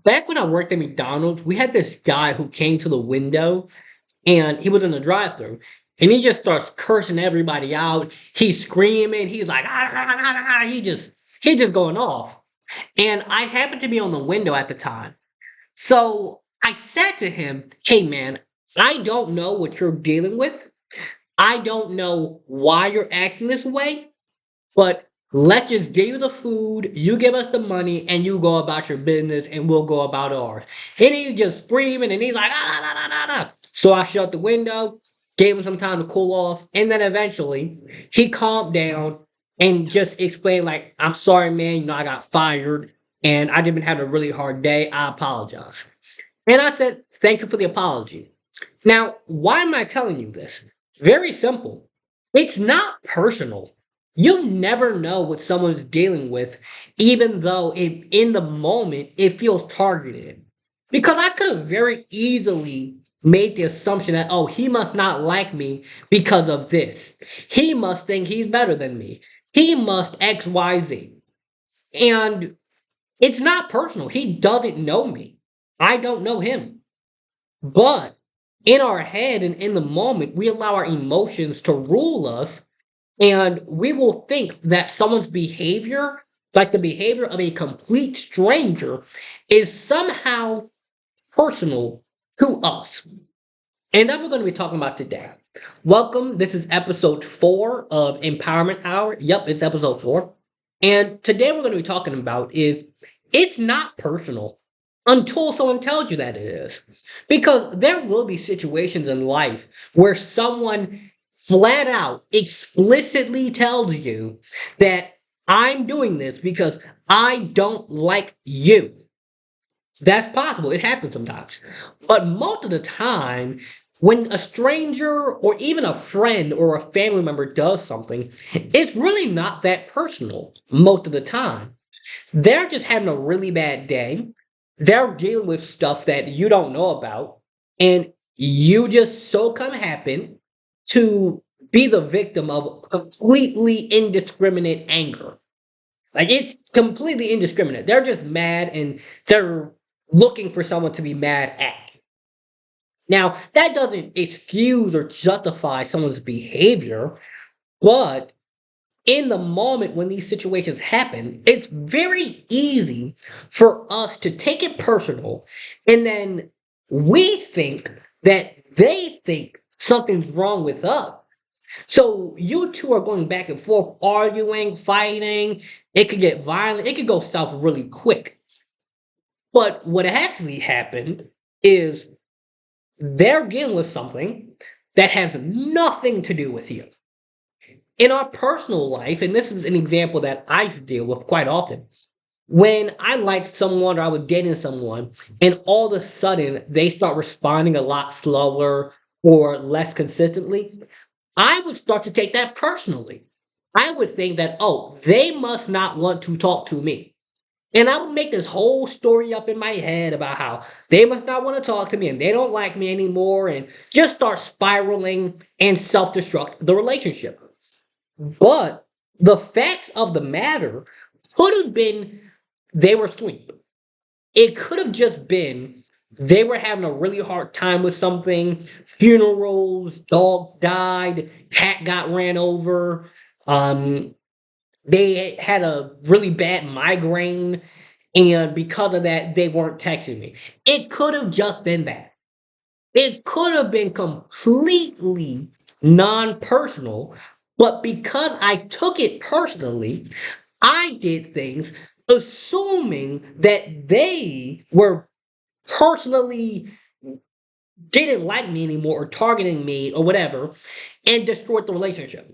Back when I worked at McDonald's, we had this guy who came to the window and he was in the drive-thru and he just starts cursing everybody out. He's screaming. He's like, ah, ah, ah, ah, he just going off. And I happened to be on the window at the time. So I said to him, hey man, I don't know what you're dealing with. I don't know why you're acting this way, but let's just give you the food, you give us the money, and you go about your business, and we'll go about ours. And he's just screaming, and he's like, ah, ah, ah, ah, ah. So I shut the window, gave him some time to cool off, and then eventually he calmed down and just explained, like, I'm sorry, man, I got fired, and I just been having a really hard day. I apologize. And I said, thank you for the apology. Now, why am I telling you this? Very simple. It's not personal. You never know what someone's dealing with, even though in the moment it feels targeted. Because I could have very easily made the assumption that, oh, he must not like me because of this. He must think he's better than me. He must XYZ. And it's not personal. He doesn't know me. I don't know him. But in our head and in the moment, we allow our emotions to rule us, and we will think that someone's behavior, like the behavior of a complete stranger, is somehow personal to us. And that's what we're going to be talking about today. Welcome. This is episode 4 of Empowerment Hour. Yep, it's episode 4. And today we're going to be talking about is it's not personal until someone tells you that it is. Because there will be situations in life where someone flat out explicitly tells you that I'm doing this because I don't like you. That's possible. It happens sometimes. But most of the time, when a stranger or even a friend or a family member does something, it's really not that personal most of the time. They're just having a really bad day. They're dealing with stuff that you don't know about. And you just so come happen to be the victim of completely indiscriminate anger. Like it's completely indiscriminate. They're just mad and they're looking for someone to be mad at. Now, that doesn't excuse or justify someone's behavior, but in the moment when these situations happen, it's very easy for us to take it personal and then we think that they think something's wrong with us. So you two are going back and forth, arguing, fighting. It could get violent. It could go south really quick. But what actually happened is they're dealing with something that has nothing to do with you. In our personal life, and this is an example that I deal with quite often, when I liked someone or I was dating someone, and all of a sudden they start responding a lot slower or less consistently, I would start to take that personally. I would think that, oh, they must not want to talk to me. And I would make this whole story up in my head about how they must not want to talk to me and they don't like me anymore, and just start spiraling and self destruct the relationship. But the facts of the matter could have been they were asleep. It could have just been they were having a really hard time with something. Funerals, dog died, cat got ran over. Um, they had a really bad migraine, and because of that, they weren't texting me. It could have just been that. It could have been completely non personal, but because I took it personally, I did things assuming that they were personally didn't like me anymore or targeting me or whatever and destroyed the relationship.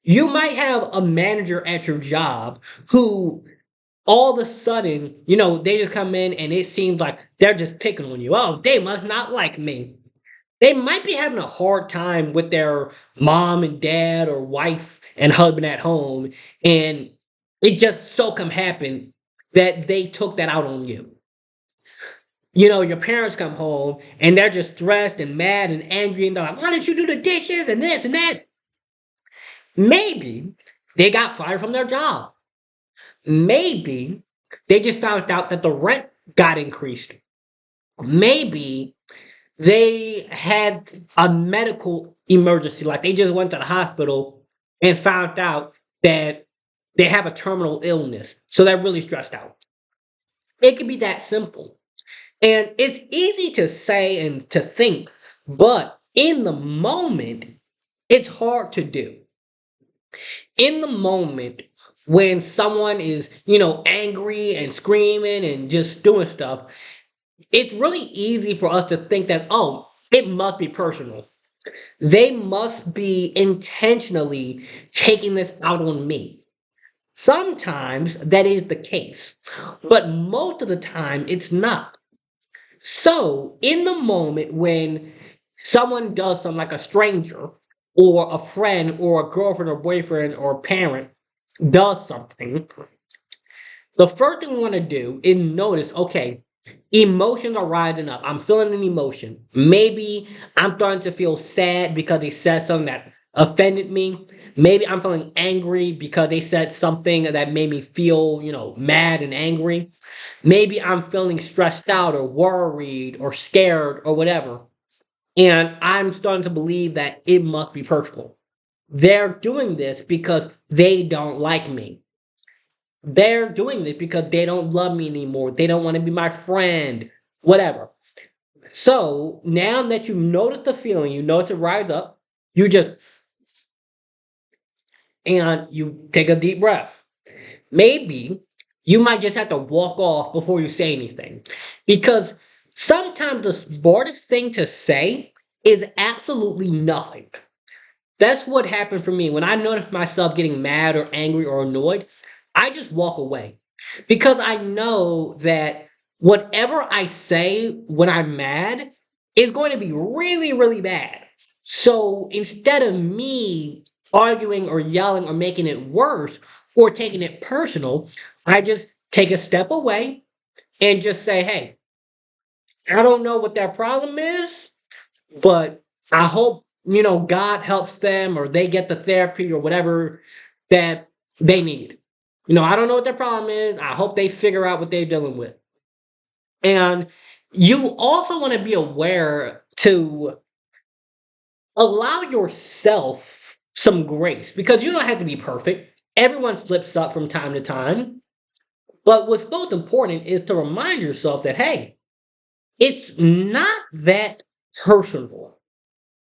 You might have a manager at your job who all of a sudden, they just come in and it seems like they're just picking on you. Oh, they must not like me. They might be having a hard time with their mom and dad or wife and husband at home, and it just so come happen that they took that out on you. Your parents come home and they're just stressed and mad and angry and they're like, why didn't you do the dishes and this and that? Maybe they got fired from their job. Maybe they just found out that the rent got increased. Maybe they had a medical emergency, like they just went to the hospital and found out that they have a terminal illness. So they're really stressed out. It could be that simple. And it's easy to say and to think, but in the moment, it's hard to do. In the moment, when someone is, angry and screaming and just doing stuff, it's really easy for us to think that, oh, it must be personal. They must be intentionally taking this out on me. Sometimes that is the case, but most of the time it's not. So, in the moment when someone does something like a stranger or a friend or a girlfriend or boyfriend or parent does something, the first thing we want to do is notice, okay, emotions are rising up. I'm feeling an emotion. Maybe I'm starting to feel sad because they said something that offended me. Maybe I'm feeling angry because they said something that made me feel, mad and angry. Maybe I'm feeling stressed out or worried or scared or whatever. And I'm starting to believe that it must be personal. They're doing this because they don't like me. They're doing this because they don't love me anymore. They don't want to be my friend, whatever. So now that you notice the feeling, you notice it rise up, you just, and you take a deep breath. Maybe you might just have to walk off before you say anything. Because sometimes the smartest thing to say is absolutely nothing. That's what happened for me. When I noticed myself getting mad or angry or annoyed, I just walk away because I know that whatever I say when I'm mad is going to be really, really bad. So instead of me arguing or yelling or making it worse or taking it personal, I just take a step away and just say, hey, I don't know what that problem is, but I hope, God helps them or they get the therapy or whatever that they need. I don't know what their problem is. I hope they figure out what they're dealing with. And you also want to be aware to allow yourself some grace because you don't have to be perfect. Everyone slips up from time to time. But what's most important is to remind yourself that, hey, it's not that personal.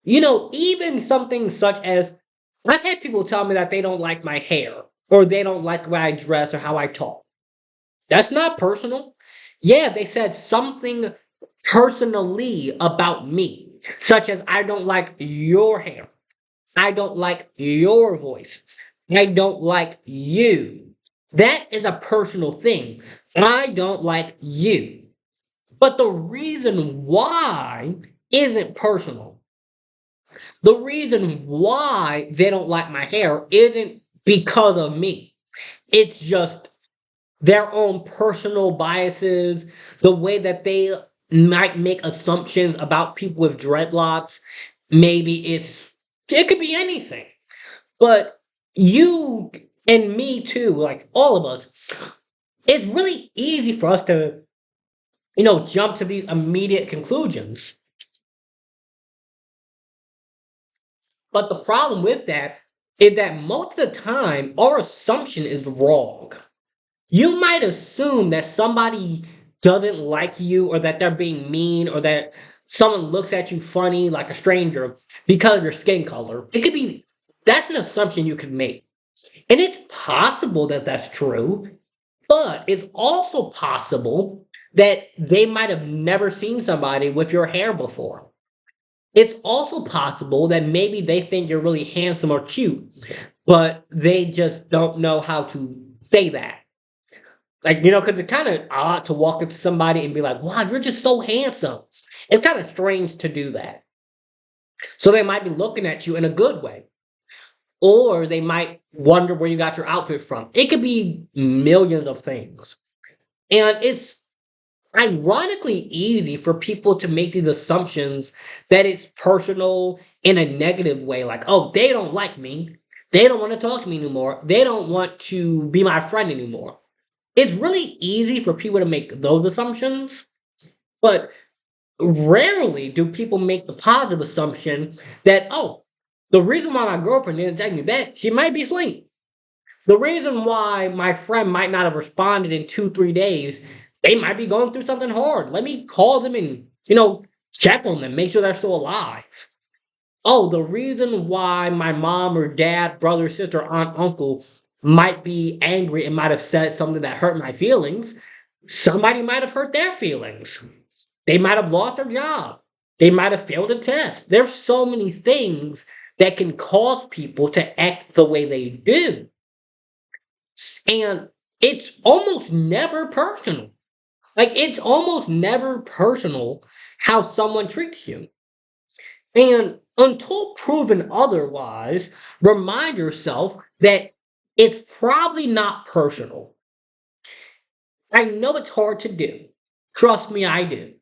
Even something such as I've had people tell me that they don't like my hair or they don't like the way I dress or how I talk. That's not personal. Yeah, they said something personally about me, such as I don't like your hair. I don't like your voice. I don't like you. That is a personal thing. I don't like you. But the reason why isn't personal. The reason why they don't like my hair isn't because of me. It's just their own personal biases, the way that they might make assumptions about people with dreadlocks. Maybe it could be anything. But you and me too, like all of us, it's really easy for us to, jump to these immediate conclusions. But the problem with that is that most of the time, our assumption is wrong. You might assume that somebody doesn't like you or that they're being mean or that someone looks at you funny like a stranger because of your skin color. It could be, that's an assumption you can make. And it's possible that that's true, but it's also possible that they might have never seen somebody with your hair before. It's also possible that maybe they think you're really handsome or cute, but they just don't know how to say that. Like, because it's kind of odd to walk up to somebody and be like, wow, you're just so handsome. It's kind of strange to do that. So they might be looking at you in a good way, or they might wonder where you got your outfit from. It could be millions of things. And it's ironically easy for people to make these assumptions that it's personal in a negative way. Like, oh, they don't like me. They don't want to talk to me anymore. They don't want to be my friend anymore. It's really easy for people to make those assumptions, but rarely do people make the positive assumption that, oh, the reason why my girlfriend didn't text me back, she might be asleep. The reason why my friend might not have responded in 2, 3 days, they might be going through something hard. Let me call them and, check on them, make sure they're still alive. Oh, the reason why my mom or dad, brother, sister, aunt, uncle might be angry and might have said something that hurt my feelings, somebody might have hurt their feelings. They might have lost their job. They might have failed a test. There's so many things that can cause people to act the way they do. And it's almost never personal. Like, it's almost never personal how someone treats you. And until proven otherwise, remind yourself that it's probably not personal. I know it's hard to do. Trust me, I do.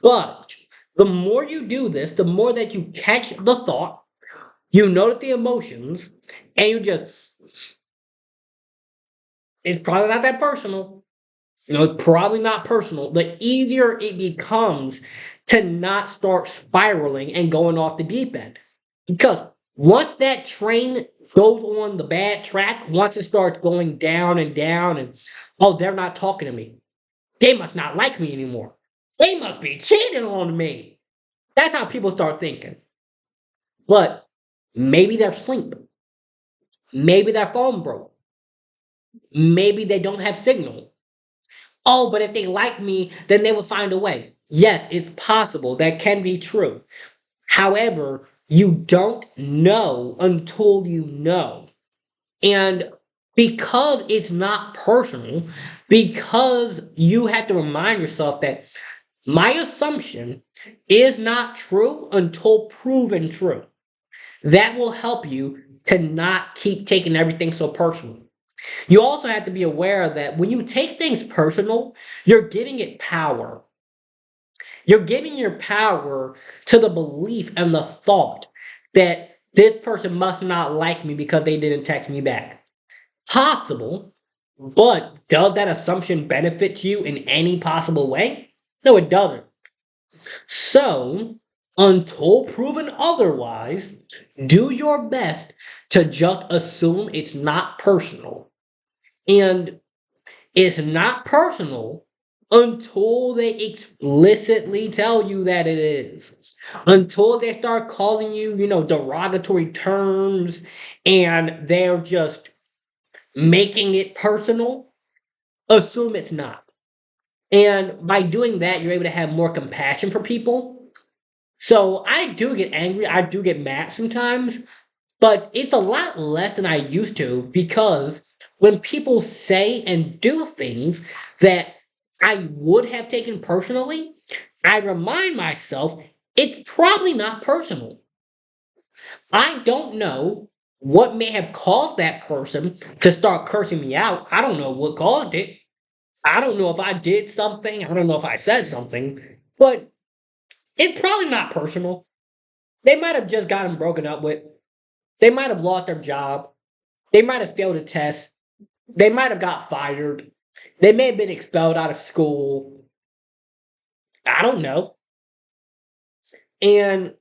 But the more you do this, the more that you catch the thought, you notice the emotions, and you just, it's probably not that personal. It's probably not personal. The easier it becomes to not start spiraling and going off the deep end. Because once that train goes on the bad track, once it starts going down and down, and oh, they're not talking to me. They must not like me anymore. They must be cheating on me. That's how people start thinking. But maybe they're asleep. Maybe their phone broke. Maybe they don't have signal. Oh, but if they like me, then they will find a way. Yes, it's possible. That can be true. However, you don't know until you know. And because it's not personal, because you have to remind yourself that my assumption is not true until proven true. That will help you to not keep taking everything so personal. You also have to be aware that when you take things personal, you're giving it power. You're giving your power to the belief and the thought that this person must not like me because they didn't text me back. Possible, but does that assumption benefit you in any possible way? No, it doesn't. So, until proven otherwise, do your best to just assume it's not personal. And it's not personal until they explicitly tell you that it is. Until they start calling you, derogatory terms and they're just making it personal, assume it's not. And by doing that, you're able to have more compassion for people. So I do get angry, I do get mad sometimes, but it's a lot less than I used to because when people say and do things that I would have taken personally, I remind myself it's probably not personal. I don't know what may have caused that person to start cursing me out. I don't know what caused it. I don't know if I did something. I don't know if I said something, but it's probably not personal. They might have just gotten broken up with. They might have lost their job. They might have failed a test. They might have got fired. They may have been expelled out of school. I don't know. And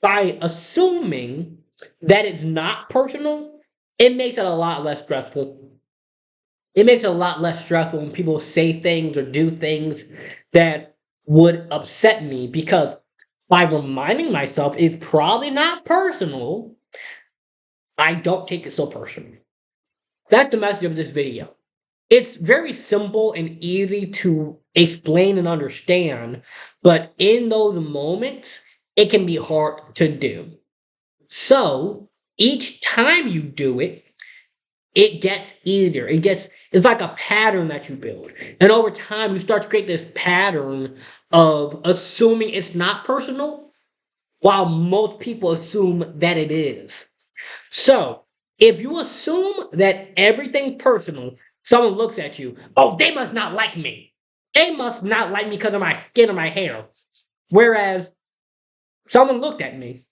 by assuming that it's not personal, it makes it a lot less stressful. It makes it a lot less stressful when people say things or do things that would upset me because by reminding myself it's probably not personal, I don't take it so personal. That's the message of this video. It's very simple and easy to explain and understand, but in those moments, it can be hard to do. So each time you do it, it gets easier. It's like a pattern that you build. And over time, you start to create this pattern of assuming it's not personal, while most people assume that it is. So, if you assume that everything personal, someone looks at you, oh, they must not like me. They must not like me because of my skin or my hair. Whereas someone looked at me,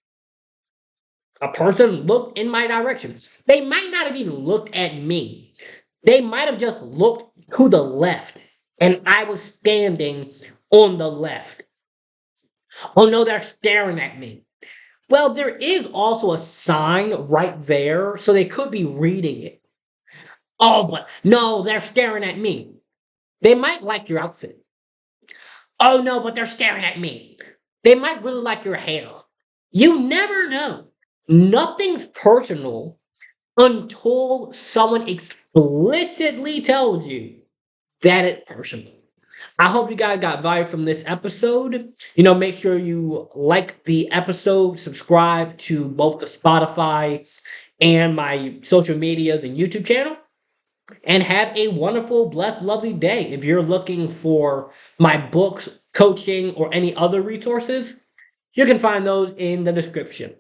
a person looked in my direction. They might not have even looked at me. They might have just looked to the left and I was standing on the left. Oh no, they're staring at me. Well, there is also a sign right there, so they could be reading it. Oh, but no, they're staring at me. They might like your outfit. Oh no, but they're staring at me. They might really like your hair. You never know. Nothing's personal until someone explicitly tells you that it's personal. I hope you guys got value from this episode. Make sure you like the episode, subscribe to both the Spotify and my social medias and YouTube channel, and have a wonderful, blessed, lovely day. If you're looking for my books, coaching, or any other resources, you can find those in the description.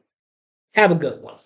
Have a good one.